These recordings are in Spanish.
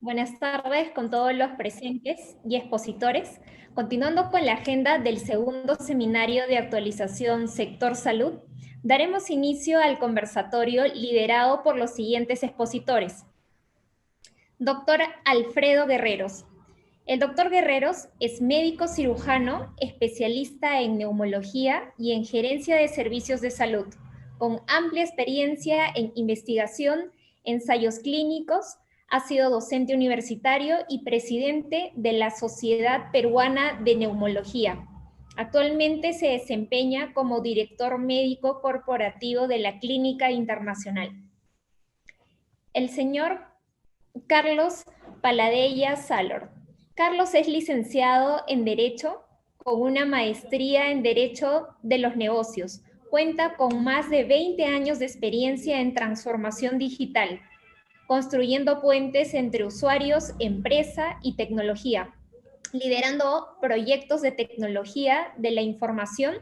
Buenas tardes con todos los presentes y expositores. Continuando con la agenda del segundo seminario de actualización Sector Salud, daremos inicio al conversatorio liderado por los siguientes expositores. Doctor Alfredo Guerreros. El doctor Guerreros es médico cirujano, especialista en neumología y en gerencia de servicios de salud, con amplia experiencia en investigación, ensayos clínicos. Ha sido docente universitario y presidente de la Sociedad Peruana de Neumología. Actualmente se desempeña como director médico corporativo de la Clínica Internacional. El señor Carlos Paladella Salor. Carlos es licenciado en Derecho con una maestría en Derecho de los Negocios. Cuenta con más de 20 años de experiencia en transformación digital, construyendo puentes entre usuarios, empresa y tecnología, liderando proyectos de tecnología de la información.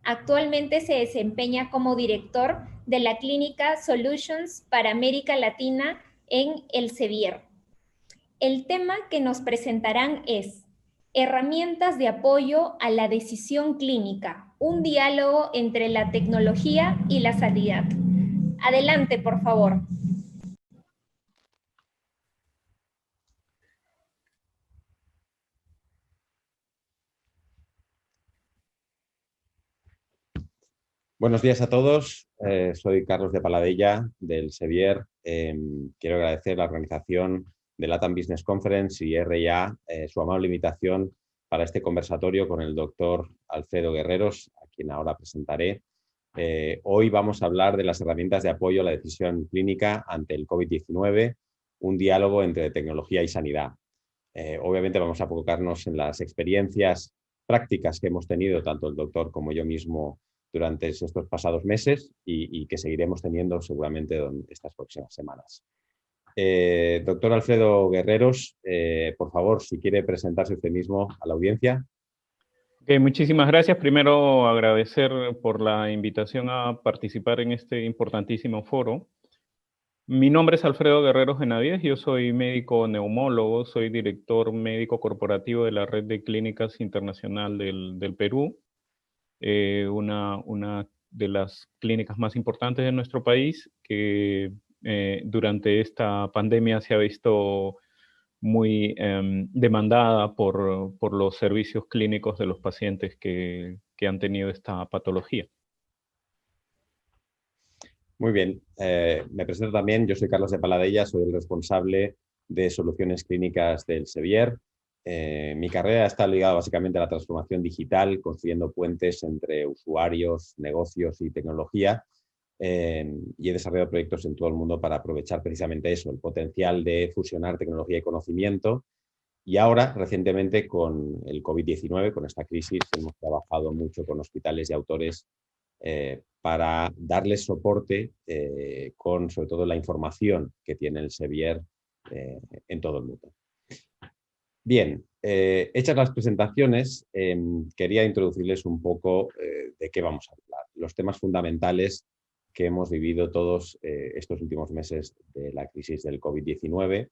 Actualmente se desempeña como director de la Clínica Solutions para América Latina en el Sevier. El tema que nos presentarán es herramientas de apoyo a la decisión clínica, un diálogo entre la tecnología y la sanidad. Adelante, por favor. Buenos días a todos, soy Carlos de Paladella del Sevier. Quiero agradecer a la organización de LATAM Business Conference y RIA su amable invitación para este conversatorio con el doctor Alfredo Guerreros, a quien ahora presentaré. Hoy vamos a hablar de las herramientas de apoyo a la decisión clínica ante el COVID-19, un diálogo entre tecnología y sanidad. Obviamente vamos a enfocarnos en las experiencias prácticas que hemos tenido tanto el doctor como yo mismo durante estos pasados meses y que seguiremos teniendo seguramente estas próximas semanas. Doctor Alfredo Guerreros, por favor, si quiere presentarse usted mismo a la audiencia. Okay, muchísimas gracias. Primero, agradecer por la invitación a participar en este importantísimo foro. Mi nombre es Alfredo Guerreros Benavides, yo soy médico neumólogo, soy director médico corporativo de la Red de Clínicas Internacional del Perú, una de las clínicas más importantes de nuestro país, que durante esta pandemia se ha visto muy demandada por los servicios clínicos de los pacientes que han tenido esta patología. Muy bien, me presento también, yo soy Carlos de Paladella, soy el responsable de soluciones clínicas del Sevier. Mi carrera está ligada básicamente a la transformación digital, construyendo puentes entre usuarios, negocios y tecnología. Y he desarrollado proyectos en todo el mundo para aprovechar precisamente eso, el potencial de fusionar tecnología y conocimiento. Y ahora, recientemente, con el COVID-19, con esta crisis, hemos trabajado mucho con hospitales y autores para darles soporte con, sobre todo, la información que tiene el Sevier en todo el mundo. Bien, hechas las presentaciones, quería introducirles un poco de qué vamos a hablar. Los temas fundamentales que hemos vivido todos estos últimos meses de la crisis del COVID-19.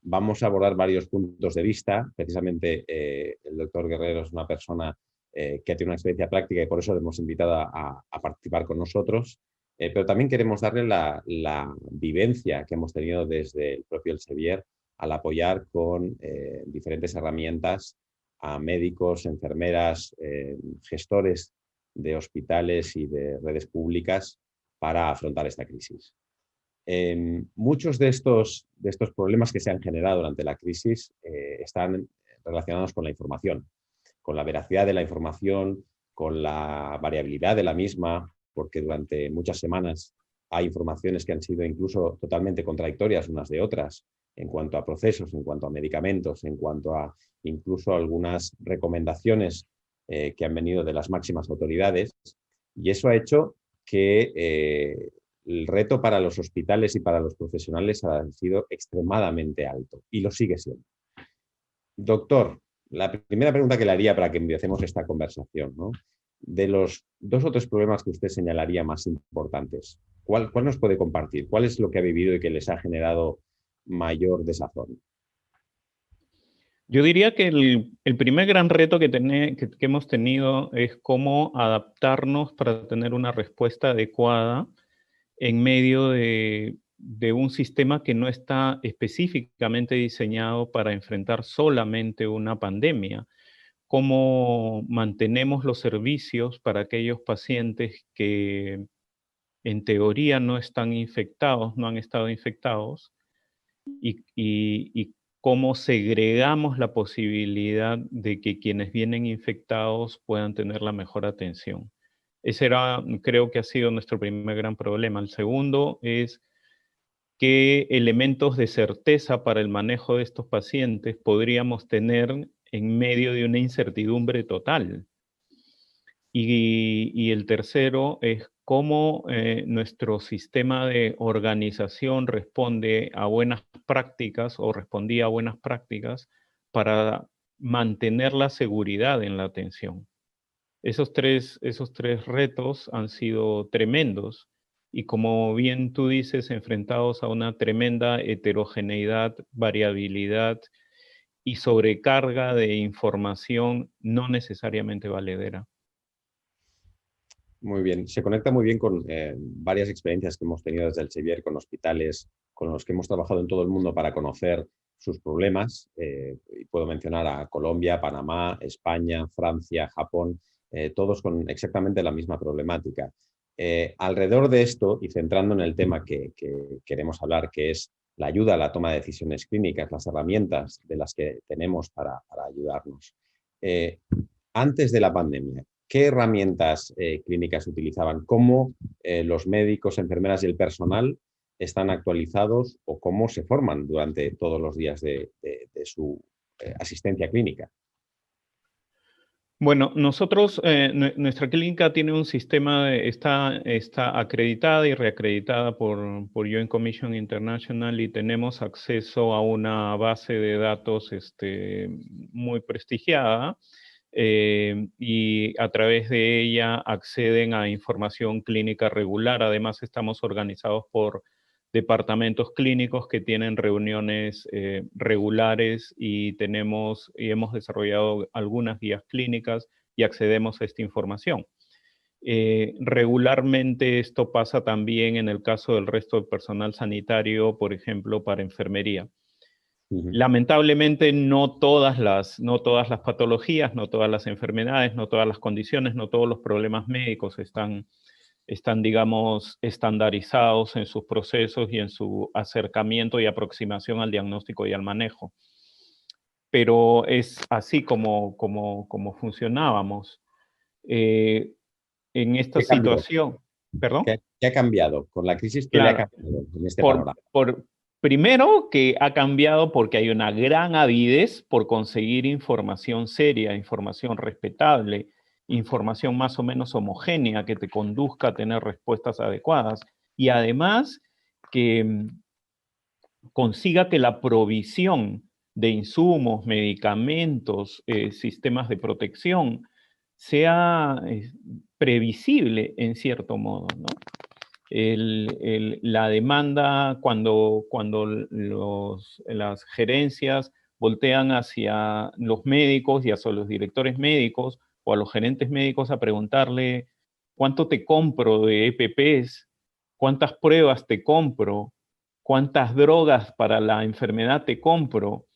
Vamos a abordar varios puntos de vista. Precisamente el doctor Guerrero es una persona que tiene una experiencia práctica y por eso le hemos invitado a participar con nosotros. Pero también queremos darle la vivencia que hemos tenido desde el propio El Sevier al apoyar con diferentes herramientas a médicos, enfermeras, gestores de hospitales y de redes públicas para afrontar esta crisis. Muchos de estos problemas que se han generado durante la crisis están relacionados con la información, con la veracidad de la información, con la variabilidad de la misma, porque durante muchas semanas hay informaciones que han sido incluso totalmente contradictorias unas de otras en cuanto a procesos, en cuanto a medicamentos, en cuanto a incluso algunas recomendaciones que han venido de las máximas autoridades. Y eso ha hecho que el reto para los hospitales y para los profesionales ha sido extremadamente alto y lo sigue siendo. Doctor, la primera pregunta que le haría para que empecemos esta conversación, ¿no? De los 2 o 3 problemas que usted señalaría más importantes, ¿cuál nos puede compartir? ¿Cuál es lo que ha vivido y que les ha generado mayor desazón? Yo diría que el primer gran reto que hemos tenido es cómo adaptarnos para tener una respuesta adecuada en medio de un sistema que no está específicamente diseñado para enfrentar solamente una pandemia. Cómo mantenemos los servicios para aquellos pacientes que en teoría no están infectados, no han estado infectados, y cómo segregamos la posibilidad de que quienes vienen infectados puedan tener la mejor atención. Ese era, creo que ha sido nuestro primer gran problema. El segundo es qué elementos de certeza para el manejo de estos pacientes podríamos tener en medio de una incertidumbre total. Y el tercero es cómo nuestro sistema de organización responde a buenas prácticas o respondía a buenas prácticas para mantener la seguridad en la atención. Esos tres retos han sido tremendos y, como bien tú dices, enfrentados a una tremenda heterogeneidad, variabilidad y sobrecarga de información no necesariamente valedera. Muy bien, se conecta muy bien con varias experiencias que hemos tenido desde el Sevier con hospitales con los que hemos trabajado en todo el mundo para conocer sus problemas. Y puedo mencionar a Colombia, Panamá, España, Francia, Japón, todos con exactamente la misma problemática. Alrededor de esto, y centrando en el tema que queremos hablar, que es la ayuda a la toma de decisiones clínicas, las herramientas de las que tenemos para ayudarnos. Antes de la pandemia, ¿qué herramientas clínicas utilizaban? ¿Cómo los médicos, enfermeras y el personal están actualizados o cómo se forman durante todos los días de su asistencia clínica? Bueno, nosotros, nuestra clínica tiene un sistema, está acreditada y reacreditada por Joint Commission International y tenemos acceso a una base de datos muy prestigiada. Y a través de ella acceden a información clínica regular. Además, estamos organizados por departamentos clínicos que tienen reuniones regulares y hemos desarrollado algunas guías clínicas y accedemos a esta información. Regularmente esto pasa también en el caso del resto del personal sanitario, por ejemplo, para enfermería. Lamentablemente no todas las patologías, no todas las enfermedades, no todas las condiciones, no todos los problemas médicos están, digamos, estandarizados en sus procesos y en su acercamiento y aproximación al diagnóstico y al manejo. Pero es así como funcionábamos. En esta situación... ¿Perdón? ¿Qué ha cambiado con la crisis? ¿Qué le ha cambiado en este panorama? Primero, que ha cambiado porque hay una gran avidez por conseguir información seria, información respetable, información más o menos homogénea que te conduzca a tener respuestas adecuadas. Y además, que consiga que la provisión de insumos, medicamentos, sistemas de protección sea previsible en cierto modo, ¿no? La demanda cuando las gerencias voltean hacia los médicos y hacia los directores médicos o a los gerentes médicos a preguntarle ¿cuánto te compro de EPPs? ¿Cuántas pruebas te compro? ¿Cuántas drogas para la enfermedad te compro?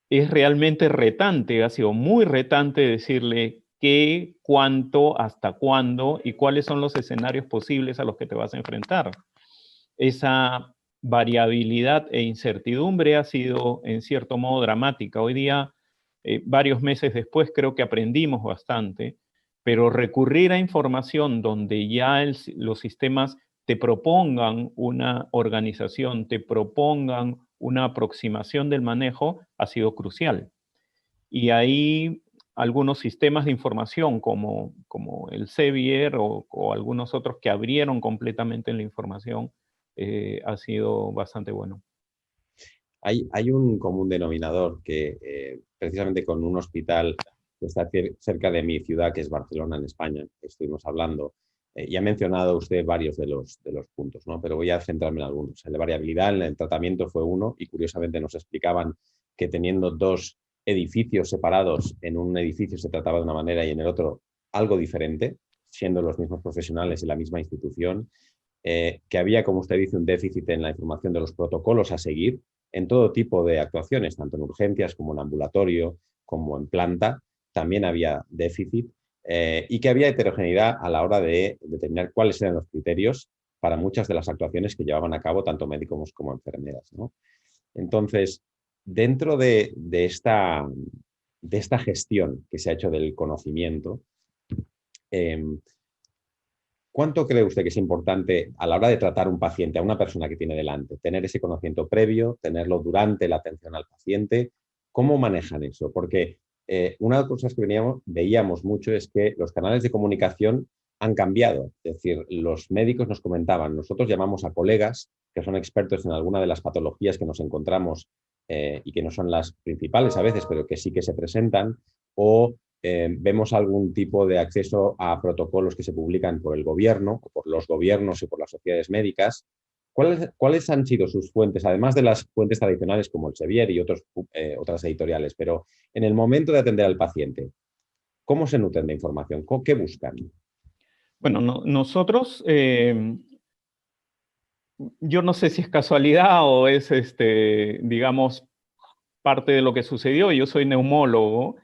Es realmente retante, ha sido muy retante decirle qué, cuánto, hasta cuándo y cuáles son los escenarios posibles a los que te vas a enfrentar. Esa variabilidad e incertidumbre ha sido en cierto modo dramática. Hoy día, varios meses después, creo que aprendimos bastante, pero recurrir a información donde ya los sistemas te propongan una organización, te propongan una aproximación del manejo, ha sido crucial. Y ahí algunos sistemas de información como el Sevier o algunos otros que abrieron completamente la información, ha sido bastante bueno. Hay un común denominador que precisamente con un hospital que está cerca de mi ciudad, que es Barcelona, en España, estuvimos hablando, Ya ha mencionado usted varios de los puntos, ¿no? Pero voy a centrarme en algunos. El de variabilidad en el tratamiento fue uno y curiosamente nos explicaban que teniendo dos edificios separados, en un edificio se trataba de una manera y en el otro algo diferente, siendo los mismos profesionales y la misma institución, que había, como usted dice, un déficit en la información de los protocolos a seguir en todo tipo de actuaciones, tanto en urgencias como en ambulatorio, como en planta, también había déficit. Y que había heterogeneidad a la hora de determinar cuáles eran los criterios para muchas de las actuaciones que llevaban a cabo tanto médicos como enfermeras, ¿no? Entonces, dentro de esta gestión que se ha hecho del conocimiento, ¿cuánto cree usted que es importante a la hora de tratar a un paciente, a una persona que tiene delante, tener ese conocimiento previo, tenerlo durante la atención al paciente? ¿Cómo manejan eso? Porque una de las cosas que veíamos mucho es que los canales de comunicación han cambiado. Es decir, los médicos nos comentaban, nosotros llamamos a colegas que son expertos en alguna de las patologías que nos encontramos y que no son las principales a veces, pero que sí que se presentan, o vemos algún tipo de acceso a protocolos que se publican por el gobierno, o por los gobiernos y por las sociedades médicas. ¿Cuáles han sido sus fuentes, además de las fuentes tradicionales como el Sevier y otras editoriales? Pero en el momento de atender al paciente, ¿cómo se nutren de información? ¿Qué buscan? Bueno, nosotros, yo no sé si es casualidad o es, digamos, parte de lo que sucedió. Yo soy neumólogo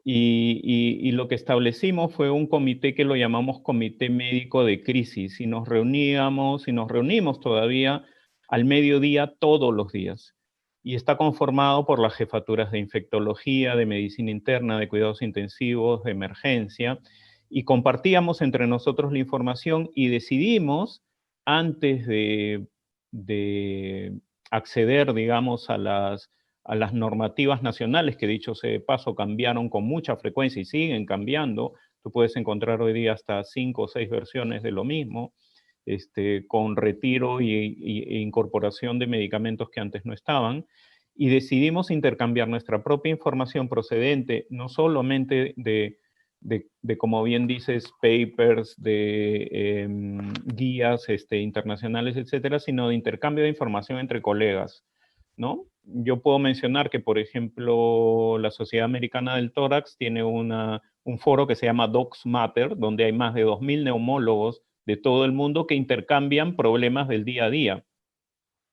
y lo que establecimos fue un comité que lo llamamos Comité Médico de Crisis y nos reunimos todavía al mediodía todos los días. Y está conformado por las jefaturas de infectología, de medicina interna, de cuidados intensivos, de emergencia, y compartíamos entre nosotros la información y decidimos, antes de acceder, digamos, a las normativas nacionales, que dicho sea de paso, cambiaron con mucha frecuencia y siguen cambiando. Tú puedes encontrar hoy día hasta 5 o 6 versiones de lo mismo, con retiro e incorporación de medicamentos que antes no estaban, y decidimos intercambiar nuestra propia información procedente no solamente de como bien dices, papers, de guías internacionales, etcétera, sino de intercambio de información entre colegas, ¿no? Yo puedo mencionar que, por ejemplo, la Sociedad Americana del Tórax tiene un foro que se llama Docs Matter, donde hay más de 2000 neumólogos de todo el mundo que intercambian problemas del día a día.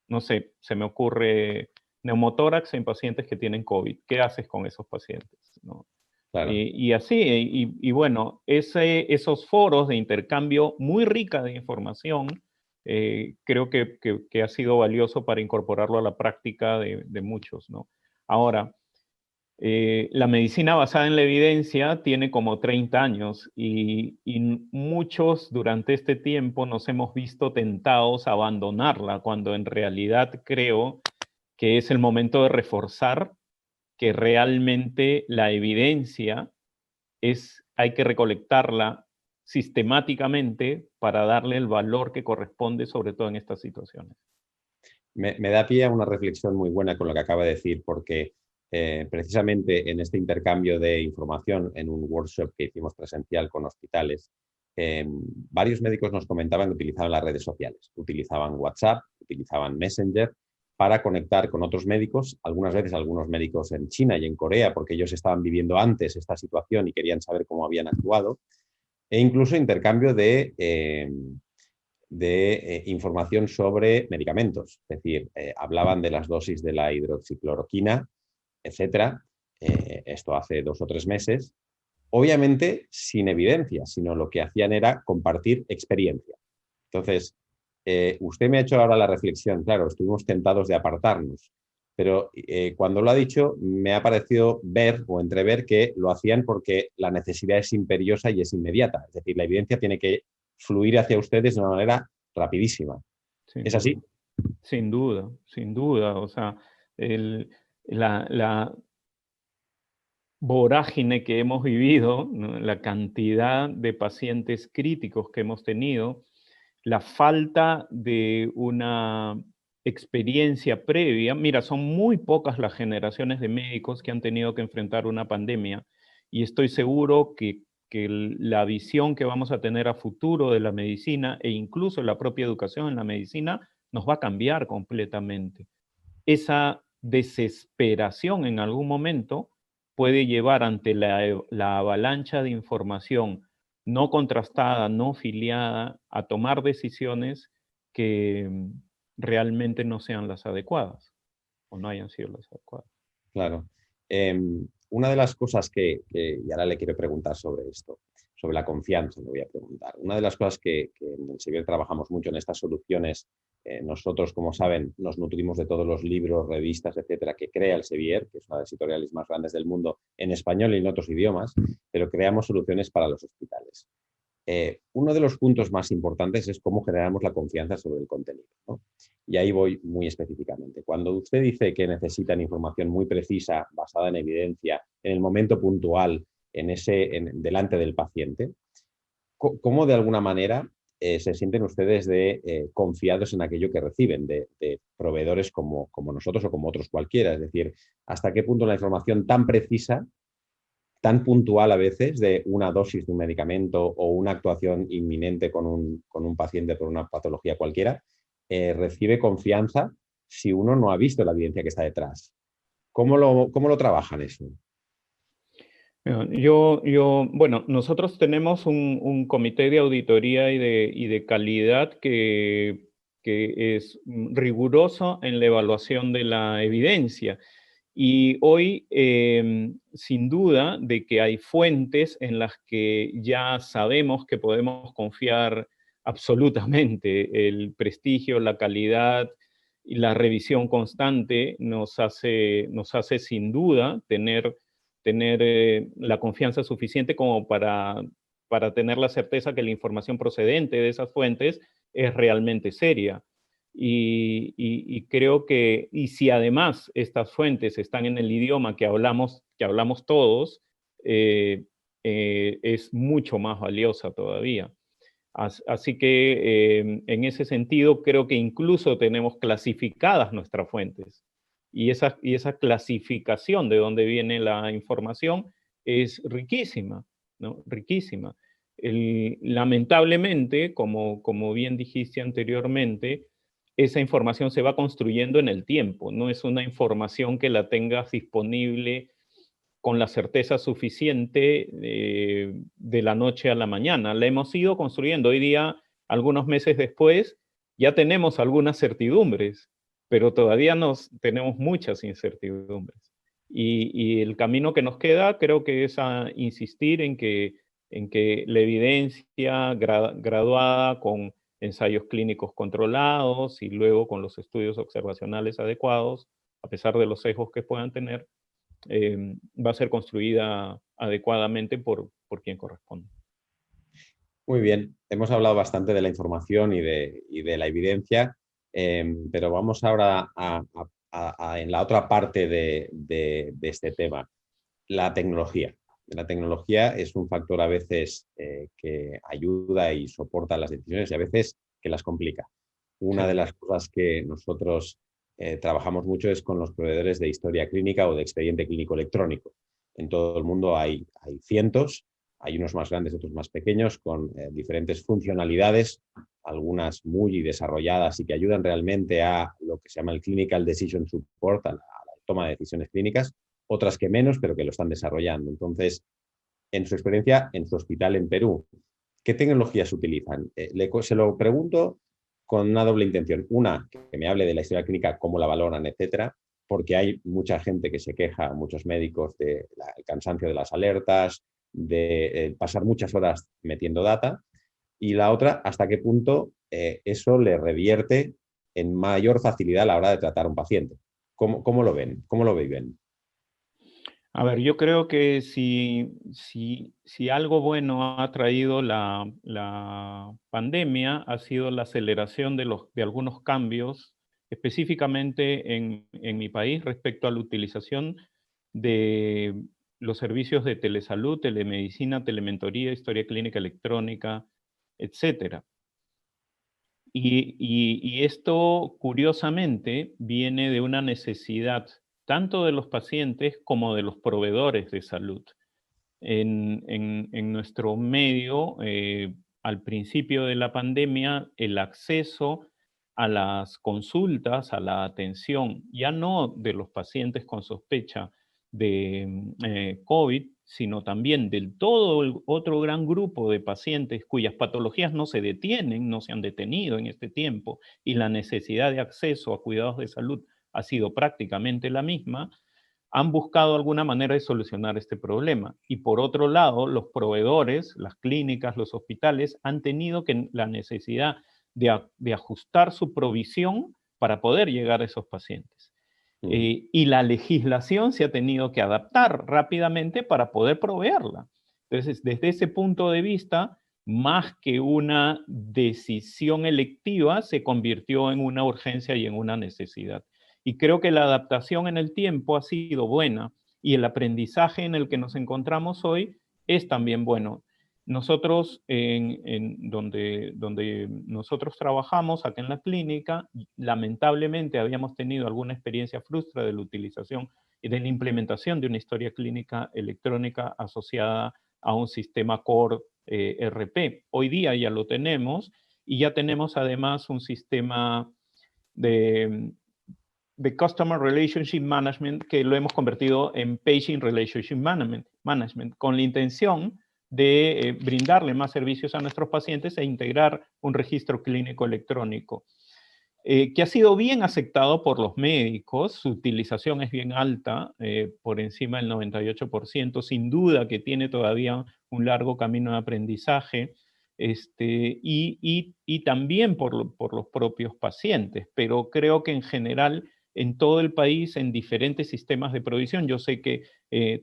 No sé, se me ocurre neumotórax en pacientes que tienen COVID. ¿Qué haces con esos pacientes? ¿No? Claro. Y así, y bueno, esos foros de intercambio muy rica de información, creo que ha sido valioso para incorporarlo a la práctica de muchos, ¿no? Ahora, la medicina basada en la evidencia tiene como 30 años y muchos durante este tiempo nos hemos visto tentados a abandonarla, cuando en realidad creo que es el momento de reforzar que realmente la evidencia hay que recolectarla sistemáticamente para darle el valor que corresponde, sobre todo en estas situaciones. Me da pie a una reflexión muy buena con lo que acaba de decir, porque precisamente en este intercambio de información, en un workshop que hicimos presencial con hospitales, varios médicos nos comentaban que utilizaban las redes sociales, utilizaban WhatsApp, utilizaban Messenger para conectar con otros médicos, algunas veces algunos médicos en China y en Corea, porque ellos estaban viviendo antes esta situación y querían saber cómo habían actuado, e incluso intercambio de información sobre medicamentos, es decir, hablaban de las dosis de la hidroxicloroquina, etcétera, esto hace 2 o 3 meses, obviamente sin evidencia, sino lo que hacían era compartir experiencia. Entonces, usted me ha hecho ahora la reflexión, claro, estuvimos tentados de apartarnos, pero cuando lo ha dicho me ha parecido ver o entrever que lo hacían porque la necesidad es imperiosa y es inmediata, es decir, la evidencia tiene que fluir hacia ustedes de una manera rapidísima. ¿Es así? Sin duda, sin duda. O sea, la vorágine que hemos vivido, ¿no? La cantidad de pacientes críticos que hemos tenido, la falta de una experiencia previa. Mira, son muy pocas las generaciones de médicos que han tenido que enfrentar una pandemia y estoy seguro que la visión que vamos a tener a futuro de la medicina e incluso la propia educación en la medicina nos va a cambiar completamente. Esa desesperación en algún momento puede llevar ante la avalancha de información no contrastada, no filiada, a tomar decisiones que realmente no sean las adecuadas o no hayan sido las adecuadas. Claro. Una de las cosas y ahora le quiero preguntar sobre esto, sobre la confianza, le voy a preguntar. Una de las cosas que en el Sevier trabajamos mucho en estas soluciones, nosotros, como saben, nos nutrimos de todos los libros, revistas, etcétera, que crea el Sevier, que es una de las editoriales más grandes del mundo, en español y en otros idiomas, pero creamos soluciones para los hospitales. Uno de los puntos más importantes es cómo generamos la confianza sobre el contenido, ¿no? Y ahí voy muy específicamente. Cuando usted dice que necesitan información muy precisa, basada en evidencia, en el momento puntual, delante del paciente, ¿cómo de alguna manera se sienten ustedes confiados en aquello que reciben de proveedores como nosotros o como otros cualquiera? Es decir, ¿hasta qué punto la información tan precisa, tan puntual a veces, de una dosis de un medicamento o una actuación inminente con un paciente por una patología cualquiera, recibe confianza si uno no ha visto la evidencia que está detrás? ¿Cómo lo trabajan eso? Bueno, nosotros tenemos un comité de auditoría y de calidad que es riguroso en la evaluación de la evidencia. Y hoy, sin duda, de que hay fuentes en las que ya sabemos que podemos confiar absolutamente. El prestigio, la calidad y la revisión constante nos hace sin duda tener la confianza suficiente como para tener la certeza que la información procedente de esas fuentes es realmente seria. Y creo que, y si además estas fuentes están en el idioma que hablamos todos, es mucho más valiosa todavía. Así que en ese sentido creo que incluso tenemos clasificadas nuestras fuentes. Y esa clasificación de dónde viene la información es riquísima, ¿no? Riquísima. Lamentablemente, como bien dijiste anteriormente, esa información se va construyendo en el tiempo. No es una información que la tengas disponible con la certeza suficiente de la noche a la mañana. La hemos ido construyendo. Hoy día, algunos meses después, ya tenemos algunas certidumbres, pero todavía tenemos muchas incertidumbres. Y el camino que nos queda creo que es insistir en que la evidencia graduada con ensayos clínicos controlados y luego con los estudios observacionales adecuados, a pesar de los sesgos que puedan tener, va a ser construida adecuadamente por quien corresponde. Muy bien, hemos hablado bastante de la información y de la evidencia, pero vamos ahora en la otra parte de este tema, la tecnología. La tecnología es un factor a veces que ayuda y soporta las decisiones y a veces que las complica. Una de las cosas que nosotros trabajamos mucho es con los proveedores de historia clínica o de expediente clínico electrónico. En todo el mundo hay cientos, hay unos más grandes, otros más pequeños, con diferentes funcionalidades, algunas muy desarrolladas y que ayudan realmente a lo que se llama el Clinical Decision Support, a la toma de decisiones clínicas, otras que menos, pero que lo están desarrollando. Entonces, en su experiencia, en su hospital en Perú, ¿qué tecnologías utilizan? Se lo pregunto con una doble intención. Una, que me hable de la historia clínica, cómo la valoran, etcétera, porque hay mucha gente que se queja, muchos médicos, del cansancio de las alertas, de pasar muchas horas metiendo data. Y la otra, hasta qué punto eso le revierte en mayor facilidad a la hora de tratar a un paciente. ¿Cómo lo ven? ¿Cómo lo viven? A ver, yo creo que si algo bueno ha traído la pandemia ha sido la aceleración de algunos cambios, específicamente en mi país respecto a la utilización de los servicios de telesalud, telemedicina, telementoría, historia clínica electrónica, etcétera. Y esto, curiosamente, viene de una necesidad tanto de los pacientes como de los proveedores de salud. en nuestro medio, al principio de la pandemia, el acceso a las consultas, a la atención, ya no de los pacientes con sospecha de COVID, sino también del todo el otro gran grupo de pacientes cuyas patologías no se detienen, no se han detenido en este tiempo, y la necesidad de acceso a cuidados de salud ha sido prácticamente la misma, han buscado alguna manera de solucionar este problema. Y por otro lado, los proveedores, las clínicas, los hospitales, han tenido la necesidad de ajustar su provisión para poder llegar a esos pacientes. Y la legislación se ha tenido que adaptar rápidamente para poder proveerla. Entonces, desde ese punto de vista, más que una decisión electiva, se convirtió en una urgencia y en una necesidad. Y creo que la adaptación en el tiempo ha sido buena y el aprendizaje en el que nos encontramos hoy es también bueno. Nosotros, donde nosotros trabajamos, acá en la clínica, lamentablemente habíamos tenido alguna experiencia frustra de la utilización y de la implementación de una historia clínica electrónica asociada a un sistema core ERP. Hoy día ya lo tenemos y ya tenemos además un sistema de Customer Relationship Management que lo hemos convertido en Patient Relationship Management con la intención de brindarle más servicios a nuestros pacientes e integrar un registro clínico electrónico, que ha sido bien aceptado por los médicos. Su utilización es bien alta, por encima del 98%, sin duda que tiene todavía un largo camino de aprendizaje, y también por los propios pacientes, pero creo que en general en todo el país, en diferentes sistemas de provisión. Yo sé que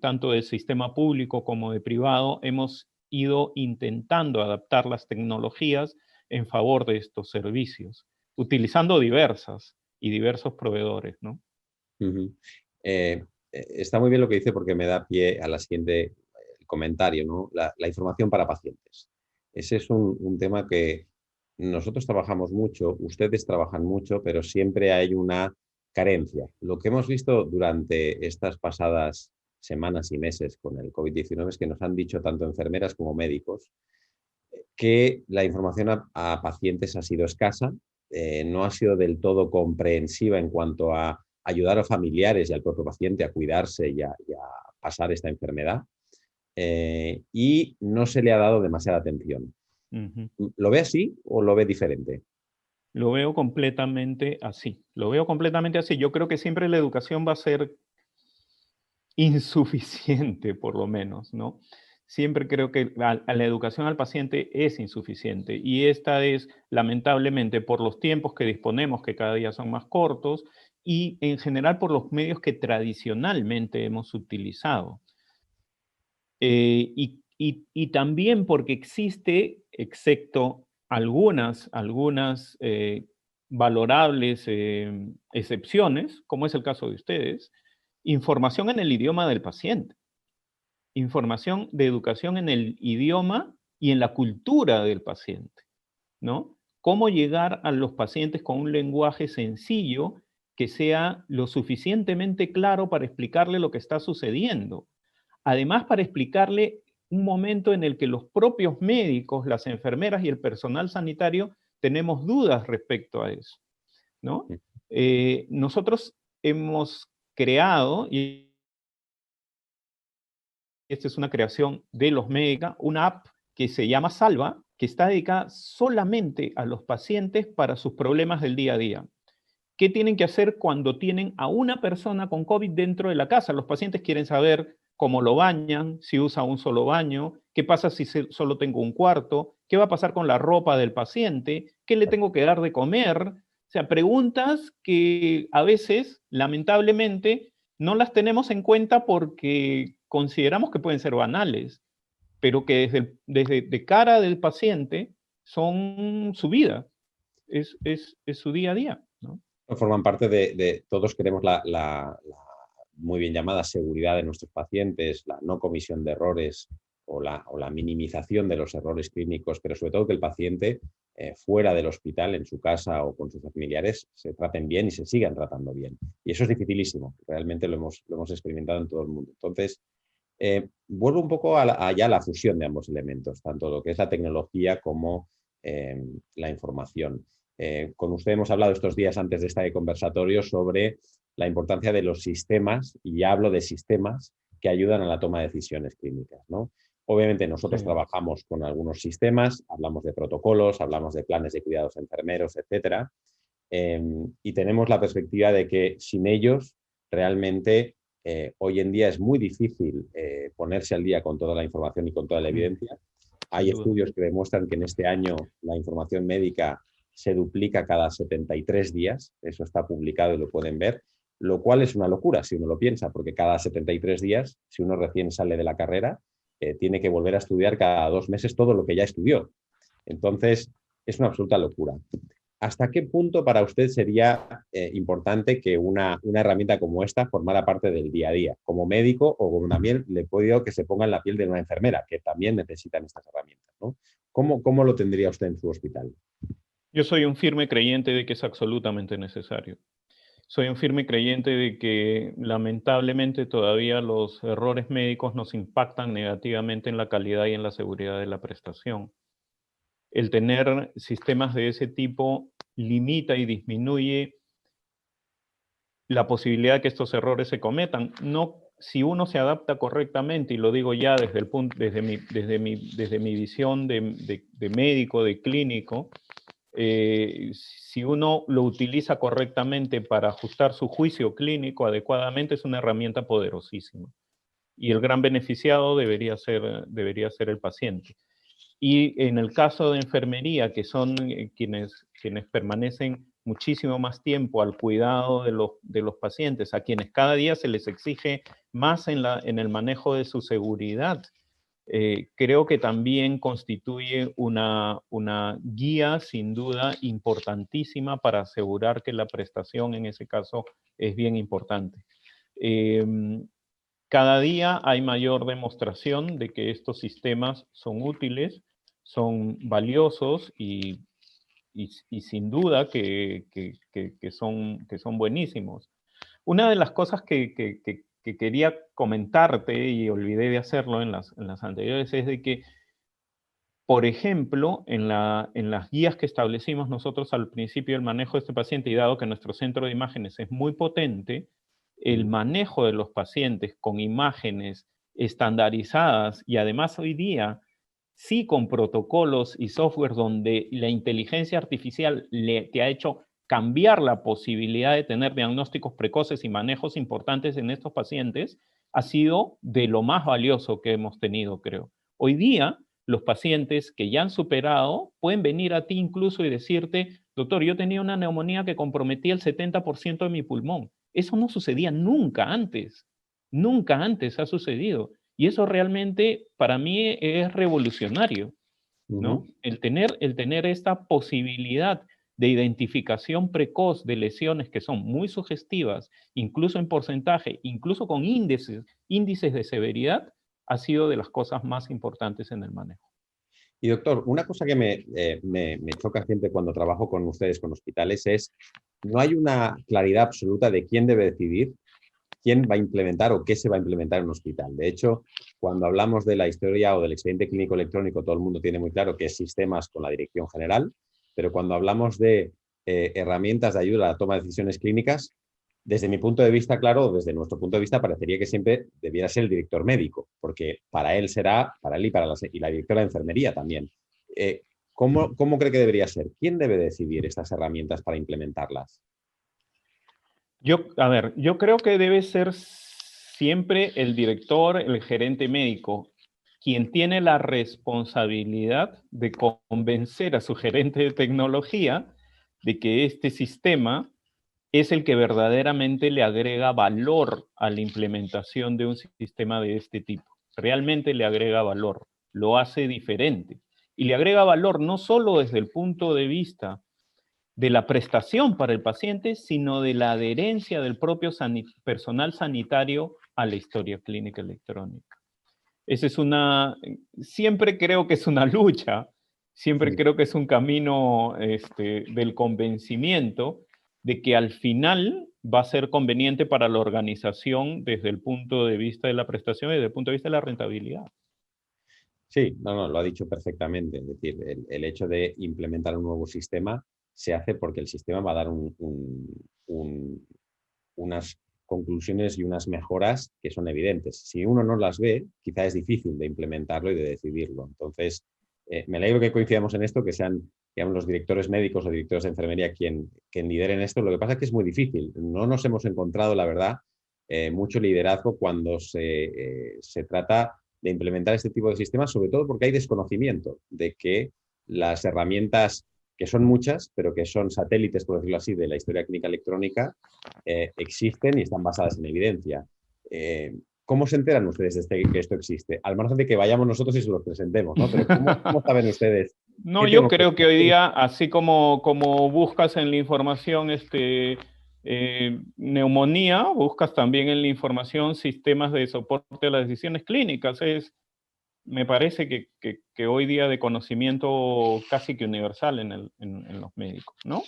tanto del sistema público como de privado hemos ido intentando adaptar las tecnologías en favor de estos servicios, utilizando diversos proveedores, ¿no? Está muy bien lo que dice porque me da pie a la siguiente comentario, ¿no? La información para pacientes. Ese es un tema que nosotros trabajamos mucho, ustedes trabajan mucho, pero siempre hay una carencia. Lo que hemos visto durante estas pasadas semanas y meses con el COVID-19 es que nos han dicho tanto enfermeras como médicos que la información a pacientes ha sido escasa, no ha sido del todo comprensiva en cuanto a ayudar a familiares y al propio paciente a cuidarse y a pasar esta enfermedad, y no se le ha dado demasiada atención. ¿Lo ve así o lo ve diferente? Lo veo completamente así. Lo veo completamente así. Yo creo que siempre la educación va a ser insuficiente, por lo menos, ¿no? Siempre creo que a la educación al paciente es insuficiente y esta es, lamentablemente, por los tiempos que disponemos, que cada día son más cortos, y en general por los medios que tradicionalmente hemos utilizado. Y también porque existe, excepto algunas valorables excepciones, como es el caso de ustedes, información en el idioma del paciente, información de educación en el idioma y en la cultura del paciente, ¿no? Cómo llegar a los pacientes con un lenguaje sencillo que sea lo suficientemente claro para explicarle lo que está sucediendo. Además, para explicarle un momento en el que los propios médicos, las enfermeras y el personal sanitario tenemos dudas respecto a eso, ¿no? Nosotros hemos creado, y esta es una creación de los médicos, una app que se llama Salva, que está dedicada solamente a los pacientes para sus problemas del día a día. ¿Qué tienen que hacer cuando tienen a una persona con COVID dentro de la casa? Los pacientes quieren saber cómo lo bañan, si usa un solo baño, qué pasa si solo tengo un cuarto, qué va a pasar con la ropa del paciente, qué le tengo que dar de comer. O sea, preguntas que a veces, lamentablemente, no las tenemos en cuenta porque consideramos que pueden ser banales, pero que desde de cara del paciente son su vida, es su día a día, ¿no? Forman parte de todos queremos la muy bien llamada seguridad de nuestros pacientes, la no comisión de errores o la minimización de los errores clínicos, pero sobre todo que el paciente fuera del hospital, en su casa o con sus familiares, se traten bien y se sigan tratando bien. Y eso es dificilísimo, realmente lo hemos experimentado en todo el mundo. Entonces, Vuelvo un poco allá a la fusión de ambos elementos, tanto lo que es la tecnología como la información. Con usted hemos hablado estos días antes de este conversatorio sobre la importancia de los sistemas, y ya hablo de sistemas que ayudan a la toma de decisiones clínicas, ¿no? Obviamente nosotros trabajamos con algunos sistemas, hablamos de protocolos, hablamos de planes de cuidados enfermeros, etcétera, y tenemos la perspectiva de que sin ellos realmente hoy en día es muy difícil ponerse al día con toda la información y con toda la evidencia. Hay estudios que demuestran que en este año la información médica se duplica cada 73 días, eso está publicado y lo pueden ver, lo cual es una locura si uno lo piensa, porque cada 73 días, si uno recién sale de la carrera, tiene que volver a estudiar cada 2 meses todo lo que ya estudió. Entonces, es una absoluta locura. ¿Hasta qué punto para usted sería importante que una herramienta como esta formara parte del día a día? Como médico o como también le puedo que se ponga en la piel de una enfermera, que también necesitan estas herramientas, ¿no? ¿Cómo lo tendría usted en su hospital? Yo soy un firme creyente de que es absolutamente necesario. Soy un firme creyente de que lamentablemente todavía los errores médicos nos impactan negativamente en la calidad y en la seguridad de la prestación. El tener sistemas de ese tipo limita y disminuye la posibilidad de que estos errores se cometan. No, si uno se adapta correctamente, y lo digo ya desde mi visión de médico, de clínico, si uno lo utiliza correctamente para ajustar su juicio clínico adecuadamente, es una herramienta poderosísima. Y el gran beneficiado debería ser el paciente. Y en el caso de enfermería, que son quienes permanecen muchísimo más tiempo al cuidado de los pacientes, a quienes cada día se les exige más en el manejo de su seguridad, creo que también constituye una guía sin duda importantísima para asegurar que la prestación en ese caso es bien importante. Cada día hay mayor demostración de que estos sistemas son útiles, son valiosos y sin duda que son buenísimos. Una de las cosas que quería comentarte, y olvidé de hacerlo en las anteriores, es de que, por ejemplo, en las guías que establecimos nosotros al principio del manejo de este paciente, y dado que nuestro centro de imágenes es muy potente, el manejo de los pacientes con imágenes estandarizadas, y además hoy día sí con protocolos y software donde la inteligencia artificial te ha hecho cambiar la posibilidad de tener diagnósticos precoces y manejos importantes en estos pacientes, ha sido de lo más valioso que hemos tenido, creo. Hoy día, los pacientes que ya han superado pueden venir a ti incluso y decirte: doctor, yo tenía una neumonía que comprometía el 70% de mi pulmón. Eso no sucedía nunca antes ha sucedido. Y eso realmente para mí es revolucionario, ¿no? El tener esta posibilidad de identificación precoz de lesiones que son muy sugestivas, incluso en porcentaje, incluso con índices de severidad, ha sido de las cosas más importantes en el manejo. Y doctor, una cosa que me choca siempre cuando trabajo con ustedes, con hospitales, es no hay una claridad absoluta de quién debe decidir quién va a implementar o qué se va a implementar en un hospital. De hecho, cuando hablamos de la historia o del expediente clínico electrónico, todo el mundo tiene muy claro que es sistemas con la dirección general, pero cuando hablamos de herramientas de ayuda a la toma de decisiones clínicas, desde mi punto de vista, claro, desde nuestro punto de vista, parecería que siempre debiera ser el director médico, porque para él y la directora de enfermería también. ¿Cómo cree que debería ser? ¿Quién debe decidir estas herramientas para implementarlas? Yo creo que debe ser siempre el director, el gerente médico, quien tiene la responsabilidad de convencer a su gerente de tecnología de que este sistema es el que verdaderamente le agrega valor a la implementación de un sistema de este tipo. Realmente le agrega valor, lo hace diferente. Y le agrega valor no solo desde el punto de vista de la prestación para el paciente, sino de la adherencia del propio personal sanitario a la historia clínica electrónica. Siempre creo que es una lucha, siempre creo que es un camino del convencimiento, de que al final va a ser conveniente para la organización desde el punto de vista de la prestación y desde el punto de vista de la rentabilidad. Sí, no, lo ha dicho perfectamente. Es decir, el hecho de implementar un nuevo sistema se hace porque el sistema va a dar unas conclusiones y unas mejoras que son evidentes. Si uno no las ve, quizá es difícil de implementarlo y de decidirlo. Entonces, me alegro que coincidamos en esto, que sean, digamos, los directores médicos o directores de enfermería quien lideren esto. Lo que pasa es que es muy difícil. No nos hemos encontrado, la verdad, mucho liderazgo cuando se trata de implementar este tipo de sistemas, sobre todo porque hay desconocimiento de que las herramientas, que son muchas, pero que son satélites, por decirlo así, de la historia clínica electrónica, existen y están basadas en evidencia. ¿Cómo se enteran ustedes de que esto existe? Al margen de que vayamos nosotros y se los presentemos, ¿no? Pero ¿cómo saben ustedes? No, yo creo que hoy día, así como buscas en la información neumonía, buscas también en la información sistemas de soporte a las decisiones clínicas. Me parece que hoy día de conocimiento casi que universal en los médicos, ¿no?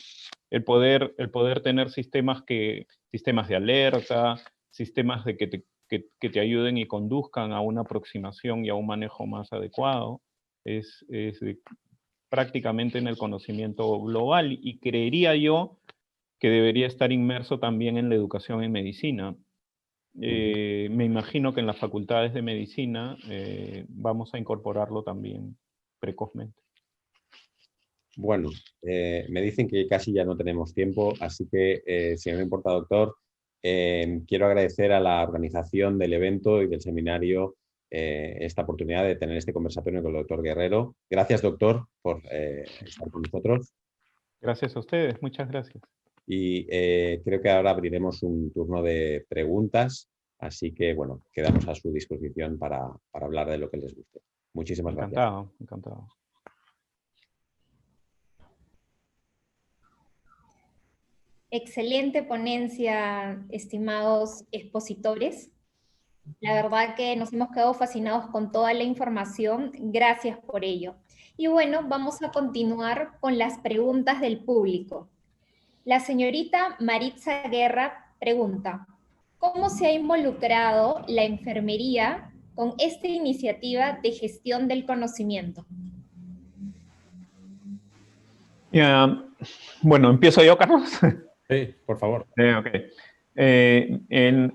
El poder tener sistemas de alerta, sistemas de que te ayuden y conduzcan a una aproximación y a un manejo más adecuado, es prácticamente en el conocimiento global, y creería yo que debería estar inmerso también en la educación en medicina. Me imagino que en las facultades de medicina vamos a incorporarlo también precozmente. Bueno, me dicen que casi ya no tenemos tiempo, así que, si no me importa, doctor, quiero agradecer a la organización del evento y del seminario esta oportunidad de tener este conversatorio con el doctor Guerrero. Gracias, doctor, por estar con nosotros. Gracias a ustedes, muchas gracias. Y creo que ahora abriremos un turno de preguntas, así que, bueno, quedamos a su disposición para hablar de lo que les guste. Muchísimas gracias. Encantado, encantado. Excelente ponencia, estimados expositores. La verdad que nos hemos quedado fascinados con toda la información. Gracias por ello. Y bueno, vamos a continuar con las preguntas del público. La señorita Maritza Guerra pregunta, ¿cómo se ha involucrado la enfermería con esta iniciativa de gestión del conocimiento? Bueno, ¿empiezo yo, Carlos? Sí, por favor. Okay.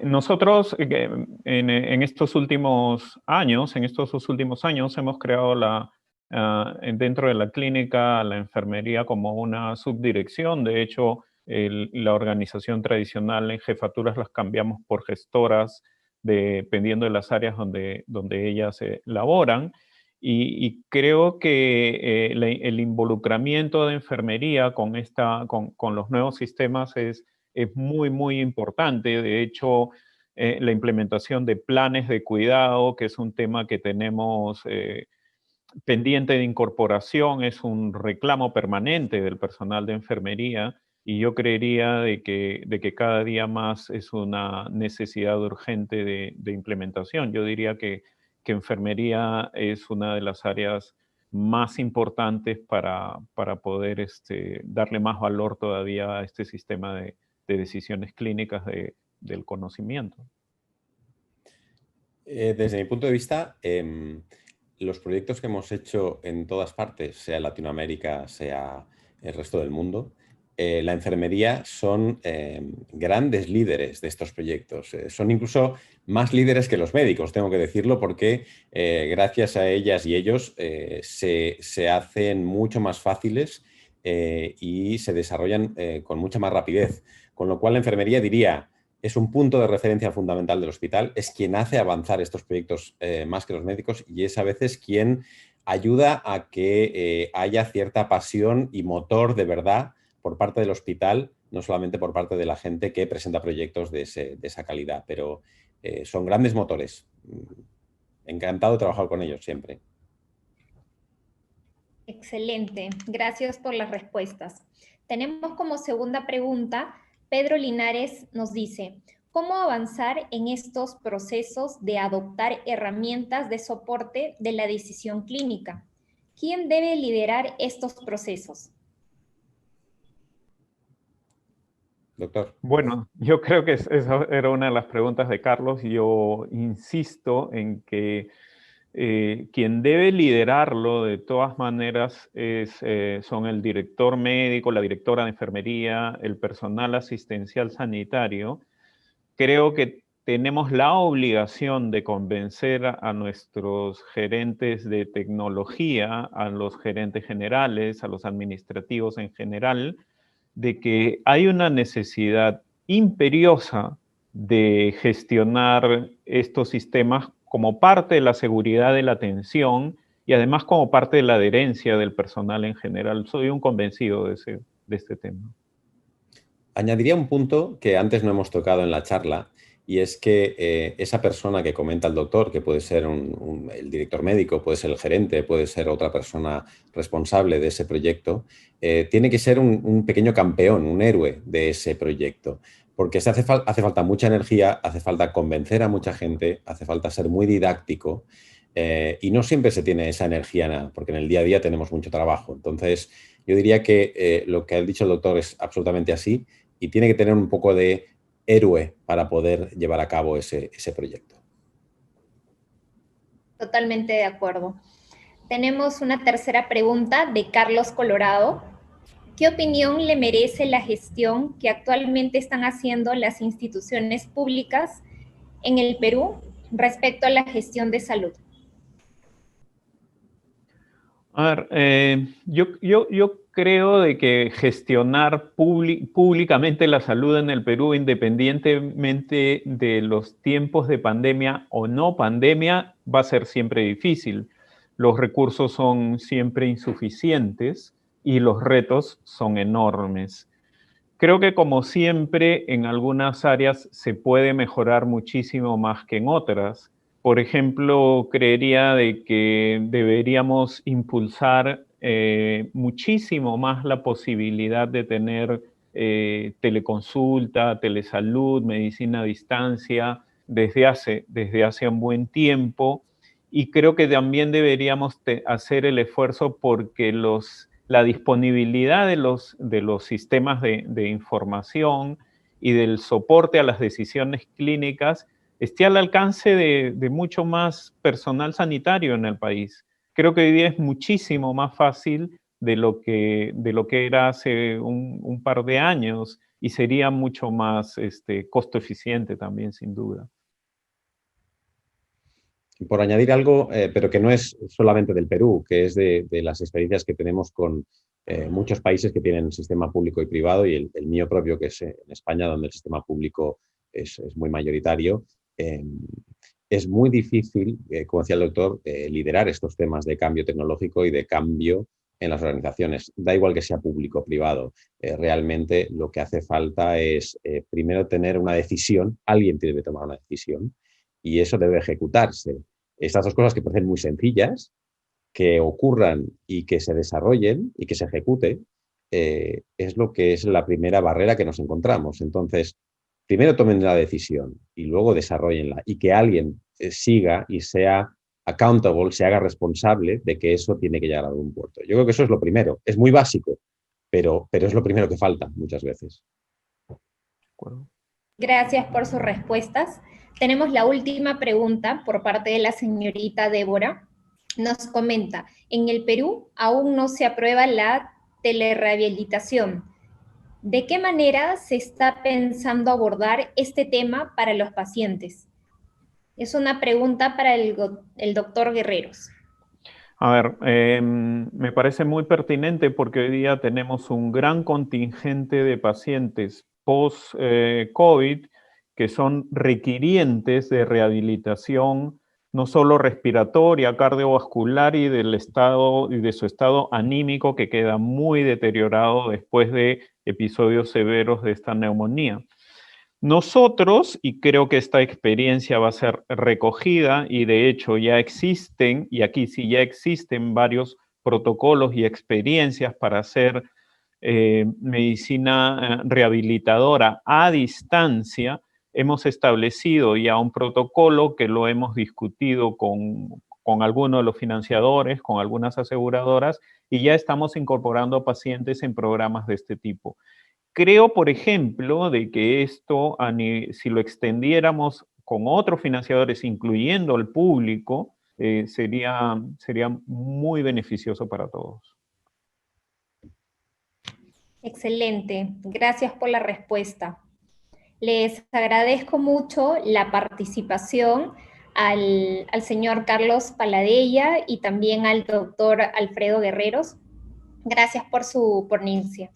Nosotros en estos últimos años, hemos creado dentro de la clínica, la enfermería como una subdirección. De hecho, la organización tradicional en jefaturas las cambiamos por gestoras, dependiendo de las áreas donde ellas laboran. Y creo que el involucramiento de enfermería con los nuevos sistemas es muy, muy importante. De hecho, la implementación de planes de cuidado, que es un tema que tenemos pendiente de incorporación, es un reclamo permanente del personal de enfermería, y yo creería de que cada día más es una necesidad urgente de implementación. Yo diría que enfermería es una de las áreas más importantes para poder darle más valor todavía a este sistema de decisiones clínicas del conocimiento. Desde mi punto de vista, los proyectos que hemos hecho en todas partes, sea Latinoamérica, sea el resto del mundo, la enfermería son grandes líderes de estos proyectos. Son incluso más líderes que los médicos, tengo que decirlo, porque gracias a ellas y ellos se hacen mucho más fáciles y se desarrollan con mucha más rapidez. Con lo cual, la enfermería, diría, es un punto de referencia fundamental del hospital, es quien hace avanzar estos proyectos más que los médicos, y es a veces quien ayuda a que haya cierta pasión y motor de verdad por parte del hospital, no solamente por parte de la gente que presenta proyectos de esa calidad, pero son grandes motores. Encantado de trabajar con ellos siempre. Excelente, gracias por las respuestas. Tenemos como segunda pregunta, Pedro Linares nos dice, ¿cómo avanzar en estos procesos de adoptar herramientas de soporte de la decisión clínica? ¿Quién debe liderar estos procesos? doctor. Bueno, yo creo que esa era una de las preguntas de Carlos y yo insisto en que quien debe liderarlo de todas maneras son el director médico, la directora de enfermería, el personal asistencial sanitario. Creo que tenemos la obligación de convencer a nuestros gerentes de tecnología, a los gerentes generales, a los administrativos en general, de que hay una necesidad imperiosa de gestionar estos sistemas como parte de la seguridad de la atención y además como parte de la adherencia del personal en general. Soy un convencido de este tema. Añadiría un punto que antes no hemos tocado en la charla, y es que esa persona que comenta el doctor, que puede ser el director médico, puede ser el gerente, puede ser otra persona responsable de ese proyecto, tiene que ser un pequeño campeón, un héroe de ese proyecto. Porque hace falta mucha energía, hace falta convencer a mucha gente, hace falta ser muy didáctico, y no siempre se tiene esa energía, porque en el día a día tenemos mucho trabajo. Entonces, yo diría que lo que ha dicho el doctor es absolutamente así, y tiene que tener un poco de héroe para poder llevar a cabo ese proyecto. Totalmente de acuerdo. Tenemos una tercera pregunta de Carlos Colorado. ¿Qué opinión le merece la gestión que actualmente están haciendo las instituciones públicas en el Perú respecto a la gestión de salud? A ver, yo creo de que gestionar públicamente la salud en el Perú, independientemente de los tiempos de pandemia o no pandemia, va a ser siempre difícil. Los recursos son siempre insuficientes y los retos son enormes. Creo que como siempre, en algunas áreas se puede mejorar muchísimo más que en otras. Por ejemplo, creería de que deberíamos impulsar muchísimo más la posibilidad de tener teleconsulta, telesalud, medicina a distancia desde hace un buen tiempo. Y creo que también deberíamos hacer el esfuerzo porque la disponibilidad de los sistemas de información y del soporte a las decisiones clínicas esté al alcance de mucho más personal sanitario en el país. Creo que hoy día es muchísimo más fácil de lo que era hace un par de años y sería mucho más costo eficiente también, sin duda. Por añadir algo, pero que no es solamente del Perú, que es de las experiencias que tenemos con muchos países que tienen sistema público y privado, y el mío propio, que es en España, donde el sistema público es muy mayoritario. Es muy difícil, como decía el doctor, liderar estos temas de cambio tecnológico y de cambio en las organizaciones. Da igual que sea público o privado. Realmente lo que hace falta es primero tener una decisión, alguien tiene que tomar una decisión, y eso debe ejecutarse. Estas dos cosas que parecen muy sencillas, que ocurran y que se desarrollen y que se ejecute, es lo que es la primera barrera que nos encontramos. Entonces, primero tomen la decisión y luego desarrollenla, y que alguien siga y sea accountable, se haga responsable de que eso tiene que llegar a algún puerto. Yo creo que eso es lo primero. Es muy básico, pero es lo primero que falta muchas veces. Gracias por sus respuestas. Tenemos la última pregunta por parte de la señorita Débora. Nos comenta, en el Perú aún no se aprueba la telerehabilitación. ¿De qué manera se está pensando abordar este tema para los pacientes? Es una pregunta para el doctor Guerreros. A ver, me parece muy pertinente porque hoy día tenemos un gran contingente de pacientes post-COVID que son requirientes de rehabilitación, no solo respiratoria, cardiovascular y de su estado anímico, que queda muy deteriorado después de episodios severos de esta neumonía. Nosotros, y creo que esta experiencia va a ser recogida, y de hecho ya existen, y aquí sí ya existen varios protocolos y experiencias para hacer medicina rehabilitadora a distancia. Hemos establecido ya un protocolo que lo hemos discutido con algunos de los financiadores, con algunas aseguradoras, y ya estamos incorporando a pacientes en programas de este tipo. Creo, por ejemplo, de que esto, si lo extendiéramos con otros financiadores, incluyendo al público, sería muy beneficioso para todos. Excelente, gracias por la respuesta. Les agradezco mucho la participación al señor Carlos Paladella y también al doctor Alfredo Guerreros. Gracias por su ponencia.